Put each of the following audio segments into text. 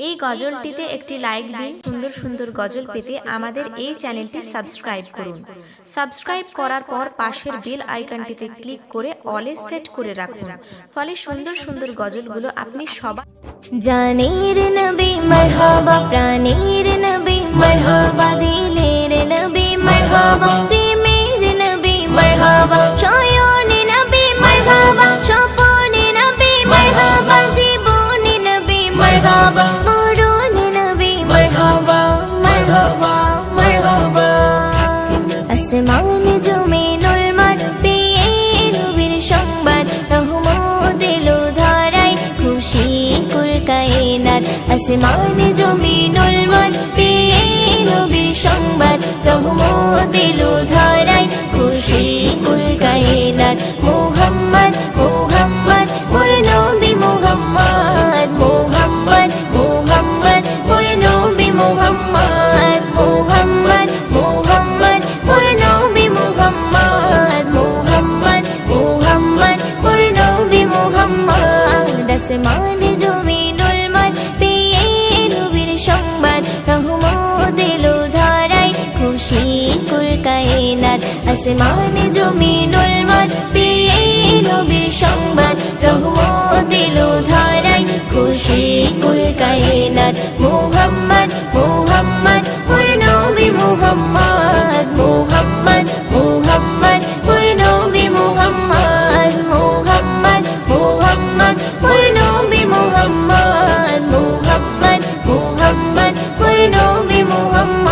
এই গজলটিতে একটি লাইক দিন। সুন্দর সুন্দর গজল পেতে আমাদের এই চ্যানেলটি সাবস্ক্রাইব করুন। সাবস্ক্রাইব করার পর পাশের বেল আইকনটিতে ক্লিক করে অলে সেট করে রাখুন, ফলে সুন্দর সুন্দর গজলগুলো আপনি সবাই। জানের নবী মারহাবা, প্রাণের নবী মারহাবা, দিলের নবী মারহাবা, প্রেমের নবী মারহাবা, শয়নে নবী মারহাবা, স্বপনে নবী মারহাবা, জীবনে নবী মারহাবা, মরণে নবী মারহাবা, মারহাবা, মারহাবা। আসমানে জমিনুল মান পেয়ে নবীর সংবাদ, রহমত এলো ধারায়, খুশি কুল কায়নাত। আসমানে জমিনুল মান পেয়ে নবীর সংবাদ, রহমত এলো ধারায়, খুশি কুল কায়নাত। মুহাম্মদ মুহাম্মদ মোর নবী মুহাম্মদ, মুহাম্মদ মুহাম্মদ মোর নবী মুহাম্মদ, মুহাম্মদ মুহাম্মদ মোর নবী মুহাম্মদ, মুহাম্মদ মুহাম্মদ মোর নবী মুহাম্মদ। আসমানে জমিনুল মান পেয়ে নবীর সংবাদ, রহমত এলো ধারায়, খুশি কুল কায়নাত। আসমানে জমিনুল মান পেয়ে নবীর সংবাদ, রহমত এলো ধারায়, খুশি কুল কায়নাত। মুহাম্মদ মুহাম্মদ মোর নবী মুহাম্মদ, মুহাম্মদ মুহাম্মদ মোর নবী মুহাম্মদ, মুহাম্মদ মুহাম্মদ মোর নবী মুহাম্মদ, মুহাম্মদ মুহাম্মদ মোর নবী মুহাম্মদ।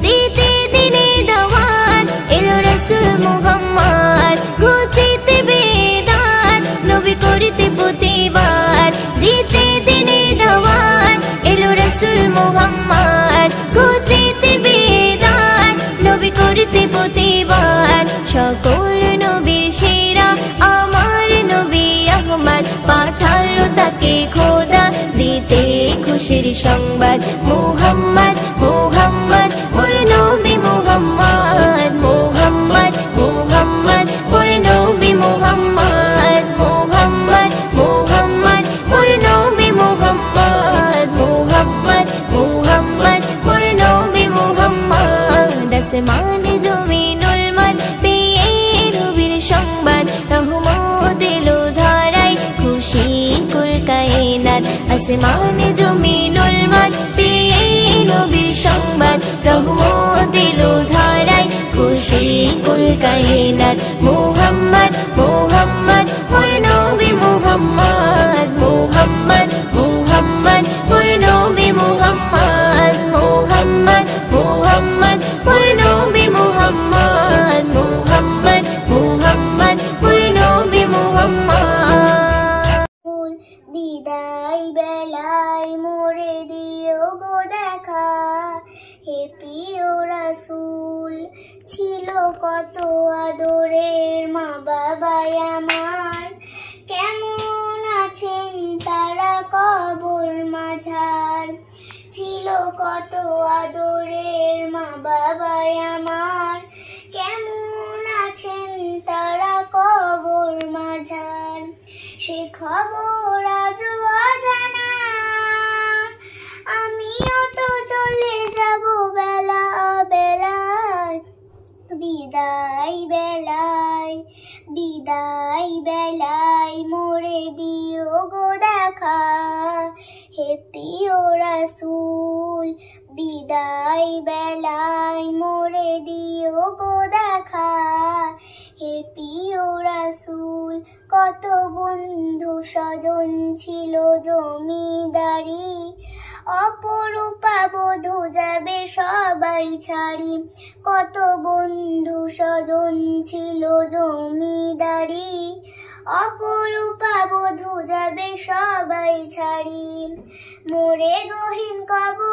দিতে দিনে দাওয়াত এলো রাসূল মুহাম্মদ, ঘুচিতে বেদাত নবী করিতে প্রতিবাদ। দিতে দিনে দাওয়াত এলো রাসূল মুহাম্মদ, ঘুচিতে বেদাত নবী করিতে প্রতিবাদ। সকল নবীর সেরা আমার নবী আহমদ, পাঠালো তাকে খোদা দিতে খুশির সংবাদ। মুহাম্মদ মুহাম্মদ মোর নবী মুহাম্মদ, মুহাম্মদ মুহাম্মদ মোর নবী মুহাম্মদ, মুহাম্মদ মুহাম্মদ মোর নবী মুহাম্মদ, মুহাম্মদ মুহাম্মদ মোর নবী মুহাম্মদ। আসমানে জমিনুল মান পেয়ে নবীর সংবাদ, রহমত এলো ধারায়, খুশি কুল কায়নাত। আসমানে জমিনুল মান পেয়ে নবীর সংবাদ, রহমত এলো ধারায়, খুশি কুল কায়নাত। মুহাম্মদ মুহাম্মদ মোর নবী মুহাম্মদ, মুহাম্মদ মুহাম্মদ মোর নবী মুহাম্মদ, মুহাম্মদ মুহাম্মদ মোর নবী মুহাম্মদ, মুহাম্মদ মুহাম্মদ মোর নবী মুহাম্মদ। বিদায় বেলায় মোরে দিও গো দেখা, হে প্রিয় রাসূল ছিল কত আদরের মা বাবাই আমার, কেমন আছেন তারা কবর মাঝার। ছিল কত আদরের মা বাবাই আমার, কেমন আছেন তারা কবর মাঝার। সে খবর আজও অজানা, আমিও তো চলে যাব বেলা বেলায়। বিদায় বেলায় বিদায় বেলায় মোরে দিও গো দেখা, হে প্রিয় রাসূল বিদায় বেলায় মোরে দিও গো দেখা, হে প্রিয় রাসূল। কত বন্ধু স্বজন ছিল জমিদারি, অপরূপা বধূ যাবে সবাই ছাড়ি। কত বন্ধু স্বজন ছিল জমিদারি, অপরূপা বধূ যাবে সবাই ছাড়ি। মোরে গহীন কবর